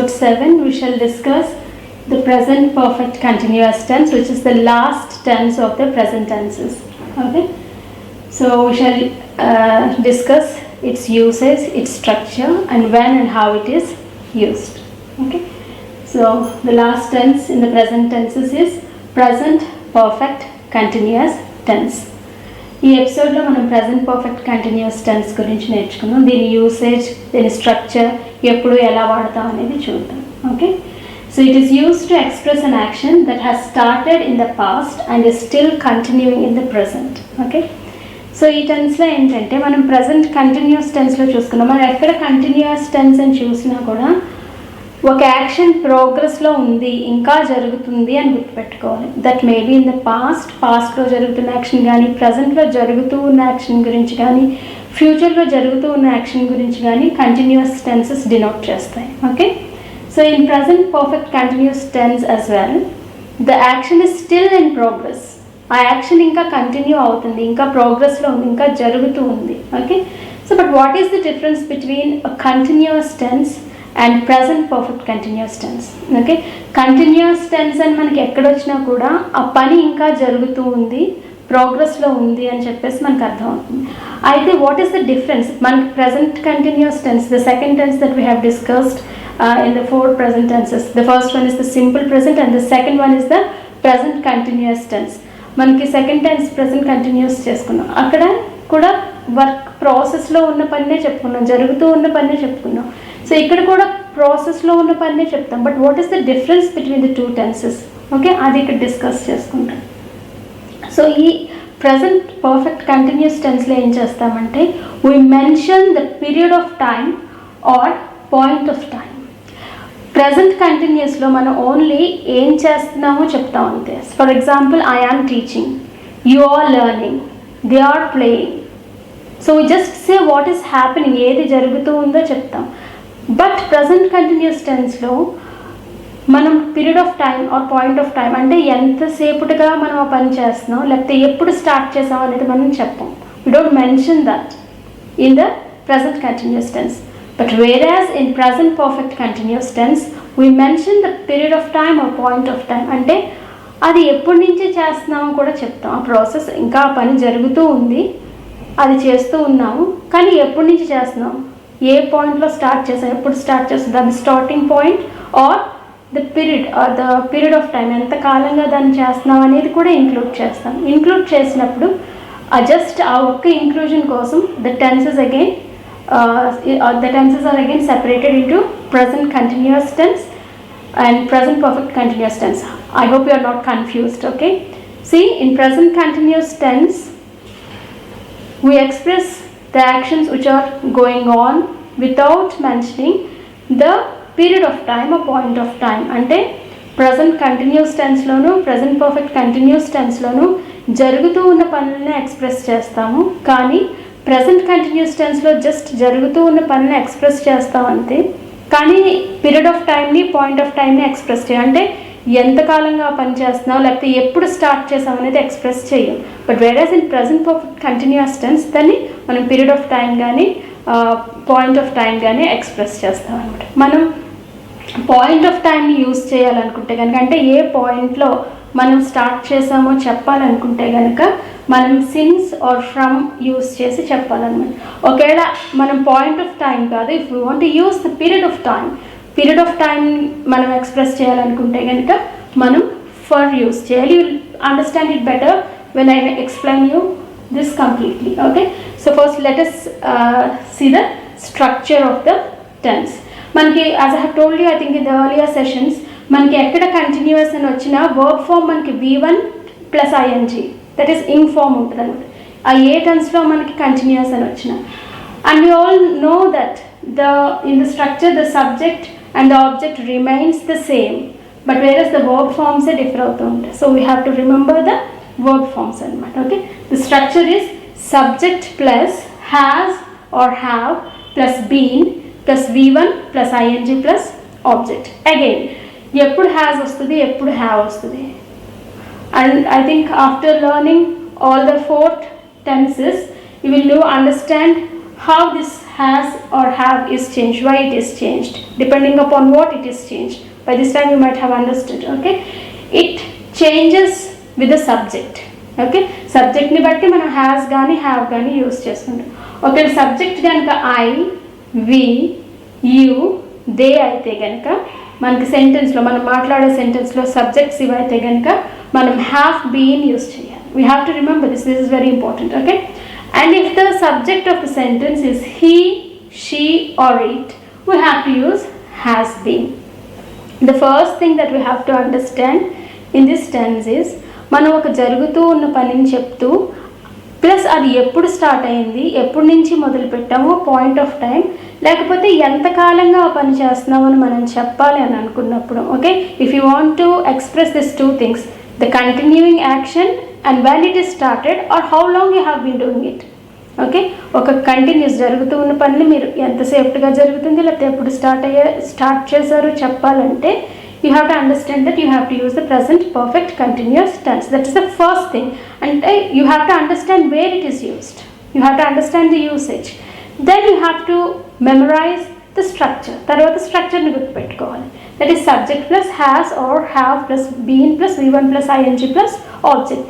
episode 7, we shall discuss the present perfect continuous tense, which is the last tense of the present tenses. Okay, so we shall discuss its usage, its structure, and when and how it is used. Okay, so the last tense in the present tenses is present perfect continuous tense. ఈ ఎపిసోడ్లో మనం present perfect continuous tense గురించి నేర్చుకుందాం. దీని usage, దీని structure, ఎప్పుడు ఎలా వాడతాం అనేది చూద్దాం. Okay, so it is used to express an action that has started in the past and is still continuing in the present. Okay, so ఈ టెన్స్లో ఏంటంటే మనం ప్రజెంట్ కంటిన్యూస్ టెన్స్లో చూసుకున్నాం. మనం ఎక్కడ కంటిన్యూస్ టెన్స్ అని చూసినా కూడా ఒక యాక్షన్ ప్రోగ్రెస్లో ఉంది, ఇంకా జరుగుతుంది అని గుర్తుపెట్టుకోవాలి. దట్ మేబీ ఇన్ ద పాస్ట్లో జరుగుతున్న యాక్షన్ కానీ, ప్రజెంట్లో జరుగుతూ ఉన్న యాక్షన్ గురించి కానీ, ఫ్యూచర్లో జరుగుతూ ఉన్న యాక్షన్ గురించి కానీ కంటిన్యూస్ టెన్సెస్ డినోట్ చేస్తాయి. Okay, so in present perfect continuous tense as well the action is still in progress. ఆ యాక్షన్ ఇంకా కంటిన్యూ అవుతుంది, ఇంకా ప్రోగ్రెస్లో ఉంది, ఇంకా జరుగుతూ ఉంది. Okay, so but what is the difference between a continuous tense and present perfect continuous tense? Okay, continuous tense అని మనకి ఎక్కడొచ్చినా కూడా ఆ పని ఇంకా జరుగుతూ ఉంది, ప్రోగ్రెస్లో ఉంది అని చెప్పేసి మనకు అర్థమవుతుంది. అయితే వాట్ ఈస్ ద డిఫరెన్స్? మనకి present continuous tense, the second tense that we have discussed in the 4 present tenses. The first one is the simple present and the second one is the present continuous tense. మనకి second tense present continuous చేసుకున్నాం, అక్కడ కూడా work ప్రాసెస్లో ఉన్న పనినే చెప్పుకున్నాం, జరుగుతూ ఉన్న పనినే చెప్పుకున్నాం. సో ఇక్కడ కూడా ప్రాసెస్లో ఉన్న పనినే చెప్తాం. But what is the difference between the 2 tenses? Okay, అది ఇక్కడ డిస్కస్ చేసుకుంటాం. సో ఈ ప్రజెంట్ పర్ఫెక్ట్ కంటిన్యూస్ టెన్స్లో ఏం చేస్తామంటే we mention the period of time or point of time. Present కంటిన్యూస్లో మనం ఓన్లీ ఏం చేస్తున్నామో చెప్తాం అంతే. For example, I am teaching, you are learning, they are playing. So we just say what is happening, ఏది జరుగుతూ ఉందో చెప్తాం. బట్ ప్రజెంట్ కంటిన్యూస్ టెన్స్లో మనం period of time or point of time అంటే ఎంతసేపుగా మనం ఆ పని చేస్తున్నాం, లేకపోతే ఎప్పుడు స్టార్ట్ చేసాం అనేది మనం చెప్పాం. We don't mention that in the present continuous tense. But whereas in present perfect continuous tense, we mention the period of time or point of time. అంటే అది ఎప్పటి నుంచి చేస్తున్నామో కూడా చెప్తాం. ఆ ప్రాసెస్ ఇంకా పని జరుగుతూ ఉంది, అది చేస్తూ ఉన్నాము, కానీ ఎప్పటి నుంచి చేస్తున్నాం, ఏ పాయింట్లో స్టార్ట్ చేసాం, ఎప్పుడు స్టార్ట్ చేస్తాం, దాని starting point or the period of time, ఎంత కాలంగా దాన్ని చేస్తున్నాం అనేది కూడా ఇంక్లూడ్ చేస్తాం. ఇంక్లూడ్ చేసినప్పుడు జస్ట్ ఆ ఒక్క ఇంక్లూజన్ కోసం the tenses are again separated into present continuous tense and present perfect continuous tense. I hope you are not confused. Okay, see, in present continuous tense we express the actions which are going on without mentioning the period of time or point of time. అంటే present continuous tense లోను present perfect continuous tense లోను జరుగుతూ ఉన్న పనులను express చేస్తాము, కానీ present continuous టెన్స్లో just జరుగుతూ ఉన్న పనిని express చేస్తాం అంతే. కానీ పీరియడ్ ఆఫ్ టైంని, పాయింట్ ఆఫ్ టైంని ఎక్స్ప్రెస్ చేయం. అంటే ఎంతకాలంగా పని చేస్తున్నాం, లేకపోతే ఎప్పుడు స్టార్ట్ చేసాం అనేది ఎక్స్ప్రెస్ చేయం. But whereas in present perfect continuous tense దాన్ని మనం పీరియడ్ ఆఫ్ టైం కానీ పాయింట్ ఆఫ్ టైం కానీ ఎక్స్ప్రెస్ చేస్తాం అనమాట. మనం పాయింట్ ఆఫ్ టైంని యూజ్ చేయాలనుకుంటే కనుక, అంటే ఏ పాయింట్లో మనం స్టార్ట్ చేసామో చెప్పాలనుకుంటే కనుక మనం సిన్స్ ఆర్ ఫ్రమ్ యూజ్ చేసి చెప్పాలన్నమాట. ఒకవేళ మనం పాయింట్ ఆఫ్ టైం కాదు, if you want to use the period of time మనం ఎక్స్ప్రెస్ చేయాలనుకుంటే కనుక మనం ఫర్ యూజ్ చేయాలి. You will understand it better when I explain you this completely. Okay, so first let us see the structure of the tense. మనకి as I have told you I think in the earlier sessions, మనకి ఎక్కడ continuous అని వచ్చినా verb form మనకి V1 + ing, that is ing form ఉంటుంది అనమాట. ఆ ఏ టెన్స్లో మనకి కంటిన్యూస్ అని వచ్చిన. And we all know that in the structure the subject and the object remains the same, but whereas the verb ఫామ్సే డిఫర్ అవుతూ ఉంటాయి. So we have to remember the verb forms అనమాట. Okay, the structure is subject plus has or have plus been plus V1 + ing plus object. Again ఎప్పుడు has వస్తుంది, ఎప్పుడు have వస్తుంది. And I think after learning all the 4 tenses, you will now understand how this has or have is changed. Why it is changed? Depending upon what it is changed. By this time you might have understood. Okay, it changes with the subject. Okay, subject ni batti మనం has గాని have గాని use చేసుకుంటాం. Okay, subject కనుక I, we, you, they అయితే కనుక మనకి సెంటెన్స్లో మనం మాట్లాడే సెంటెన్స్లో సబ్జెక్ట్స్ ఇవైతే కనుక మనం have been యూస్ చేయాలి. We have to remember this is very important. Okay, and if the subject of the sentence is he, she or it, we have to use has been. The first thing that we have to understand in this tense is మనం ఒక జరుగుతూ ఉన్న పనిని చెప్తూ plus అది ఎప్పుడు start అయింది, ఎప్పటి నుంచి మొదలు పెట్టామో పాయింట్ ఆఫ్ టైం, లేకపోతే ఎంతకాలంగా ఆ పని చేస్తున్నామని మనం చెప్పాలి అని అనుకున్నప్పుడు. Okay, if you want to express this two things, the continuing action and when it is started or how long you have been doing it. Okay, ఒక కంటిన్యూస్ జరుగుతూ ఉన్న పనిని మీరు ఎంతసేపుగా జరుగుతుంది లేకపోతే ఎప్పుడు స్టార్ట్ చేశారు చెప్పాలంటే you have to understand that you have to use the present perfect continuous tense. That is the first thing. And you have to understand where it is used. You have to understand the usage. Then you have to memorize the structure. Tarvata structure ni gurtupettukovali. That is subject plus has or have plus been plus v1 plus ing plus object.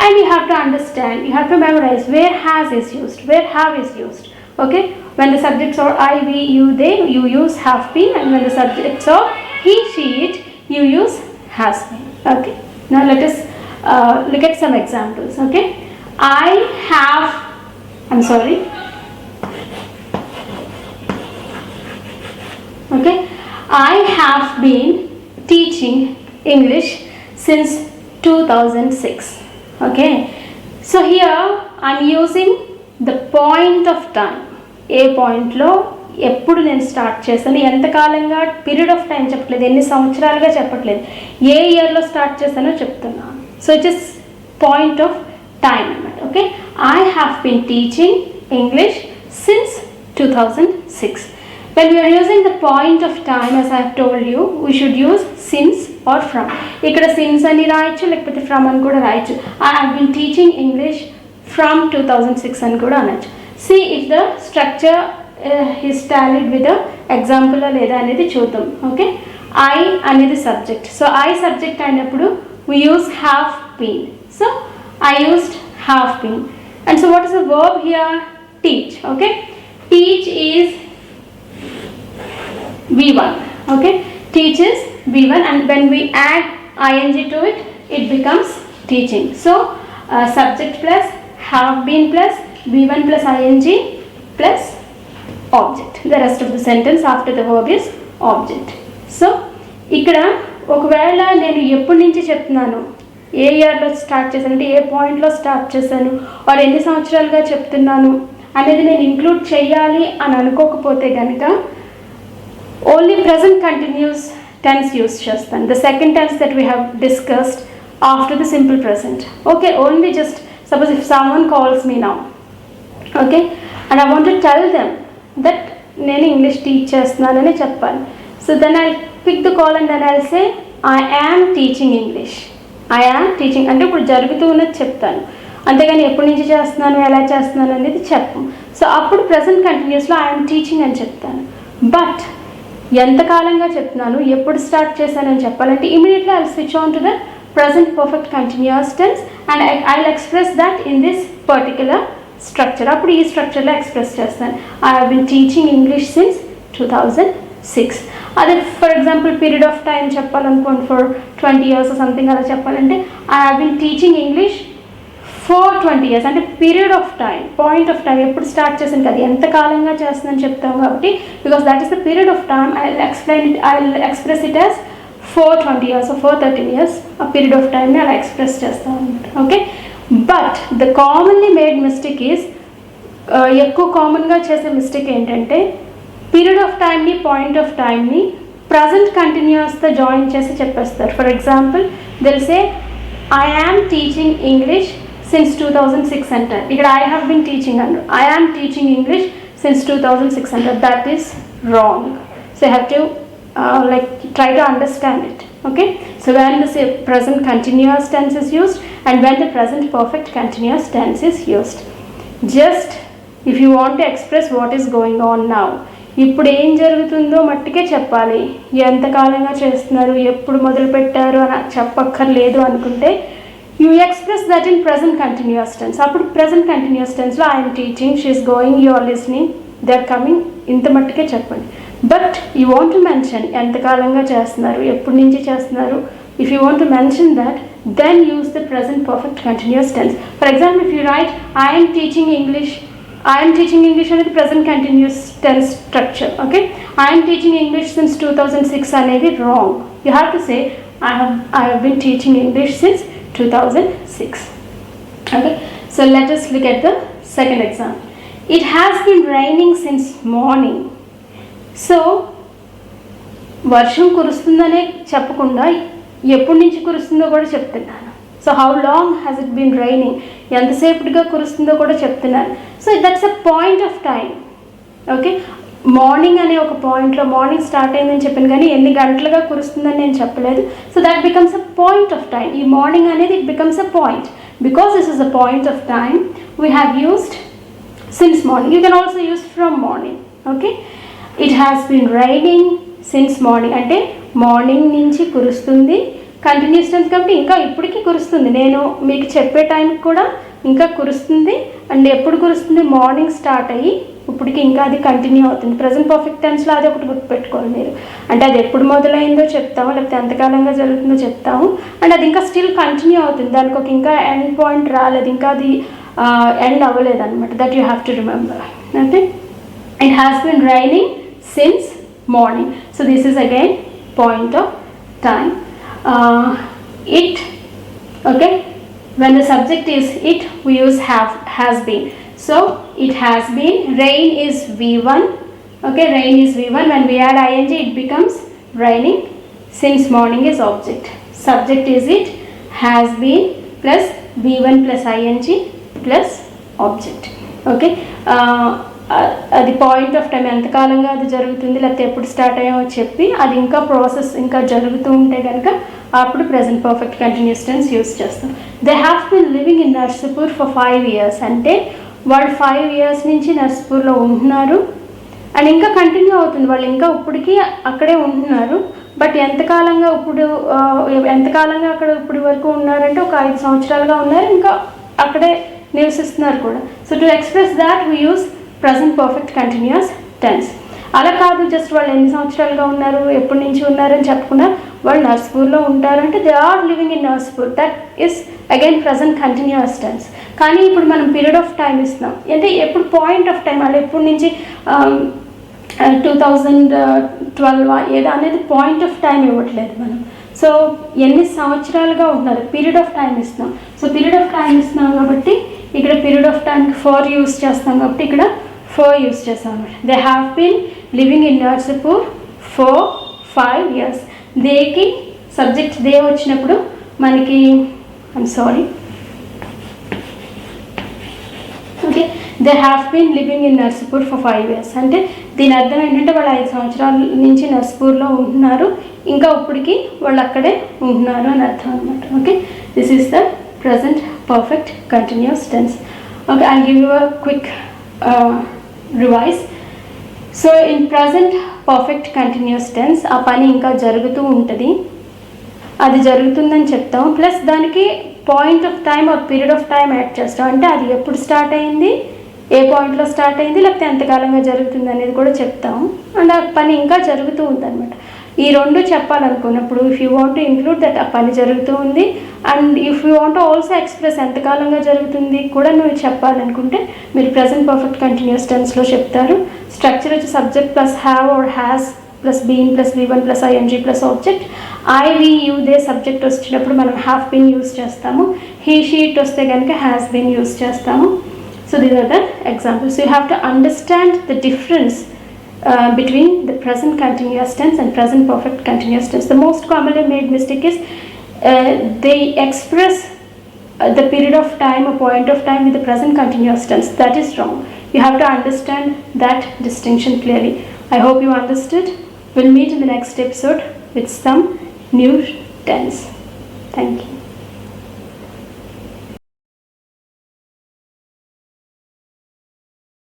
And you have to understand, you have to memorize where has is used, where have is used. Okay, when the subjects are I, we, you, they, you use have been, and when the subjects are he, she, it, you use has been. Okay, now let us look at some examples. Okay, I have been teaching English since 2006. Okay, so here I am using the point of time. ఏ పాయింట్లో ఎప్పుడు నేను start చేశాను, ఎంతకాలంగా, period of time చెప్పట్లేదు, ఎన్ని సంవత్సరాలుగా చెప్పట్లేదు, ఏ ఇయర్లో start చేశానో చెప్తున్నాను. So it is point of time అన్నమాట. Okay, I have been teaching English since 2006. When we are using the point of time, as I have told you, we should use since or from. ఇక్కడ since అని రాయొచ్చు, లేకపోతే from అని కూడా రాయొచ్చు. I have been teaching English from 2006 అని కూడా అనొచ్చు. See if the structure is tallied with the example లేదా అనేది చూద్దాం. ఓకే, I అనేది subject. So I subject అయినప్పుడు we use have been. So I used have been. And so what is the verb here? Teach. Okay, teach is v1. Okay, teach is v1, and when we add ing to it, it becomes teaching. So subject plus have been plus v1 plus ing plus object. The rest of the sentence after the verb is object. So ఇక్కడ ఒకవేళ నేను ఎప్పటి నుంచి చెప్తున్నాను, ఏ ఇయర్లో start చేశాను అంటే ఏ పాయింట్లో స్టార్ట్ చేశాను, వారు ఎన్ని సంవత్సరాలుగా చెప్తున్నాను అనేది నేను ఇంక్లూడ్ చేయాలి అని అనుకోకపోతే కనుక only present continuous tense use చేస్తాను. The second tense that we have discussed after the simple present. Okay, only just suppose if someone calls me now, okay, and I want to tell them that నేను English teach చేస్తున్నానని చెప్పాలి. So then I pick the call and then I say I am teaching English. I am teaching అంటే ఇప్పుడు జరుగుతూ ఉన్నది చెప్తాను, అంతేగాని ఎప్పటి నుంచి చేస్తున్నాను, ఎలా చేస్తున్నాను అనేది చెప్పు. సో అప్పుడు ప్రెసెంట్ కంటిన్యూస్లో ఐ యామ్ టీచింగ్ అని చెప్తాను. బట్ ఎంతకాలంగా చెప్తున్నాను, ఎప్పుడు స్టార్ట్ చేశానని చెప్పాలంటే immediately I switch on to the present perfect continuous tense and I'll express that in this particular structure. అప్పుడు ఈ స్ట్రక్చర్లో ఎక్స్ప్రెస్ చేస్తాను. I have been teaching English since 2006. అదే for example period of time చెప్పాలనుకోండి, for 20 years something అలా చెప్పాలంటే I have been teaching English for 20 years. అంటే period of time, point of time ఎప్పుడు స్టార్ట్ చేశాను కదా, ఎంత కాలంగా చేస్తుందని చెప్తాం కాబట్టి because that is the period of time I'll express it as for 20 years or for 13 years, a period of time ni ala express chestam annamata. Okay, but the commonly made mistake is ekku common ga chese mistake entante period of time ni point of time ni present continuous tho join chesi cheppestaru. For example, they'll say I am teaching English since 2006 anta. Ikkada I have been teaching and I am teaching English since 2006 anta. That is wrong. So you have to try to understand it. Okay, so when the present continuous tense is used and when the present perfect continuous tense is used, just if you want to express what is going on now, ఇప్పుడు ఏం జరుగుతుందో మట్టుకే చెప్పాలి. ఎంతకాలంగా చేస్తున్నారు, ఎప్పుడు మొదలు పెట్టారు అని చెప్పక్కర్లేదు అనుకుంటే you express that in present continuous tense. అప్పుడు ప్రజెంట్ కంటిన్యూస్ టెన్స్లో I'm teaching, she is going, you are listening, they are coming, ఇంత మట్టుకే చెప్పండి. But you want to mention ఎంతకాలంగా చేస్తున్నారు, ఎప్పటి నుంచి చేస్తున్నారు. If you want to mention that, then use the present perfect continuous tense. For example, if you write I'm teaching English, I'm teaching English అనేది present continuous tense structure. Okay, I'm teaching English since 2006 అనేది wrong. You have to say I have been teaching English since 2006. Okay, so let us look at the second example. It has been raining since morning. So వర్షం కురుస్తుందనే చెప్పకుండా ఎప్పటి నుంచి కురుస్తుందో కూడా చెప్తున్నాను. So how long has it been raining, ఎంతసేపుగా కురుస్తుందో కూడా చెప్తున్నాను. So that's a point of time. Okay, morning అనే ఒక పాయింట్లో మార్నింగ్ స్టార్ట్ అయిందని చెప్పాను కానీ ఎన్ని గంటలుగా కురుస్తుందని నేను చెప్పలేదు. So that becomes a point of time. ఈ మార్నింగ్ అనేది it becomes a point. Because this is a point of time, we have used since morning. You can also use from morning. Okay, it has been raining since morning అంటే morning నుంచి కురుస్తుంది, continuous tense కాబట్టి ఇంకా ఇప్పటికీ కురుస్తుంది. నేను మీకు చెప్పే టైంకి కూడా ఇంకా కురుస్తుంది. అండ్ ఎప్పుడు కురుస్తుంది, మార్నింగ్ స్టార్ట్ అయ్యి ఇప్పటికి ఇంకా అది కంటిన్యూ అవుతుంది. ప్రజెంట్ పర్ఫెక్ట్ టెన్స్లో అది ఒకటి గుర్తుపెట్టుకోవాలి మీరు. అంటే అది ఎప్పుడు మొదలైందో చెప్తాము, లేకపోతే ఎంతకాలంగా జరుగుతుందో చెప్తాము, అండ్ అది ఇంకా స్టిల్ కంటిన్యూ అవుతుంది. దానికి ఒక ఇంకా ఎండ్ పాయింట్ రాలేదు, ఇంకా అది ఎండ్ అవ్వలేదు అనమాట. That you have to remember. Okay, it has been raining since morning. So this is again point of time. It, okay, when the subject is it, we use have, has been. So it has been, rain is V1. Okay, rain is V1. When we add ing, it becomes raining. Since morning is object, subject is it, has been plus V1 plus ing plus object. Okay, అది point of time, ఎంతకాలంగా అది జరుగుతుంది లేకపోతే ఎప్పుడు start అయ్యామో చెప్పి అది ఇంకా process ఇంకా జరుగుతూ ఉంటే కనుక అప్పుడు present perfect continuous tense use చేస్తాం. They have been living in Narsipur for 5 years. అంటే వాళ్ళు 5 years నుంచి నర్సీపూర్లో ఉంటున్నారు అండ్ ఇంకా కంటిన్యూ అవుతుంది. వాళ్ళు ఇంకా ఇప్పటికీ అక్కడే ఉంటున్నారు. బట్ ఎంతకాలంగా అక్కడ ఇప్పటి వరకు ఉన్నారంటే ఒక 5 సంవత్సరాలుగా ఉన్నారు, ఇంకా అక్కడే నివసిస్తున్నారు కూడా. So to express that we use present perfect continuous tense. అలా కాదు జస్ట్ వాళ్ళు ఎన్ని సంవత్సరాలుగా ఉన్నారు, ఎప్పటి నుంచి ఉన్నారని చెప్పకుండా వాళ్ళు నర్సీపూర్లో ఉంటారంటే they are living in Narsipur. That is again present continuous tense. కానీ ఇప్పుడు మనం పీరియడ్ ఆఫ్ టైం ఇస్తున్నాం, అంటే ఎప్పుడు పాయింట్ ఆఫ్ టైం, వాళ్ళు ఎప్పటి నుంచి 2012 ఏదో అనేది పాయింట్ ఆఫ్ టైం ఇవ్వట్లేదు మనం. సో ఎన్ని సంవత్సరాలుగా ఉంటున్నారు, పీరియడ్ ఆఫ్ టైం ఇస్తున్నాం. సో పీరియడ్ ఆఫ్ టైం ఇస్తున్నాం కాబట్టి ఇక్కడ పీరియడ్ ఆఫ్ టైంకి ఫర్ యూస్ చేస్తాం కాబట్టి ఇక్కడ ఫర్ యూస్ చేస్తాం అనమాట. They have been living in Narsipur for 5 years. దేకి సబ్జెక్ట్ దే వచ్చినప్పుడు మనకి I'm sorry, okay, they have been living in Narsipur for 5 years అంటే దీని అర్థం ఏంటంటే వాళ్ళు 5 సంవత్సరాల నుంచి నర్సీపూర్లో ఉంటున్నారు, ఇంకా ఇప్పటికి వాళ్ళు అక్కడే ఉంటున్నారు అని అర్థం అనమాట. Okay, this is the present perfect continuous tense. Okay, I'll give you a quick revise. So in present perfect continuous tense ఆ పని ఇంకా జరుగుతూ ఉంటుంది, అది జరుగుతుందని చెప్తాం, ప్లస్ దానికి point of time are period of time add చేస్తాం. అంటే అది ఎప్పుడు స్టార్ట్ అయింది, ఏ పాయింట్లో స్టార్ట్ అయింది, లేకపోతే ఎంతకాలంగా జరుగుతుంది అనేది కూడా చెప్తాము. అండ్ ఆ పని ఇంకా జరుగుతూ ఉందన్నమాట. ఈ రెండు చెప్పాలనుకున్నప్పుడు if you want to include that ఆ పని జరుగుతూ ఉంది, and if you want also express ఎంతకాలంగా జరుగుతుంది కూడా నువ్వు చెప్పాలనుకుంటే మీరు ప్రజెంట్ పర్ఫెక్ట్ కంటిన్యూస్ టెన్స్లో చెప్తారు. స్ట్రక్చర్ వచ్చి subject plus have or has plus been plus V1 plus ing plus object. I we you they subject వచ్చినప్పుడు మనం హ్యావ్ బీన్ యూస్ చేస్తాము. హీ షీ ఇట్ వస్తే కనుక హ్యాస్ బీన్ యూస్ చేస్తాము. So these are the examples. You have to understand the difference between the present continuous tense and present perfect continuous tense. The most commonly made mistake is they express the period of time, a point of time with the present continuous tense. That is wrong. You have to understand that distinction clearly. I hope you understood. We'll meet in the next episode with some new tense. Thank you.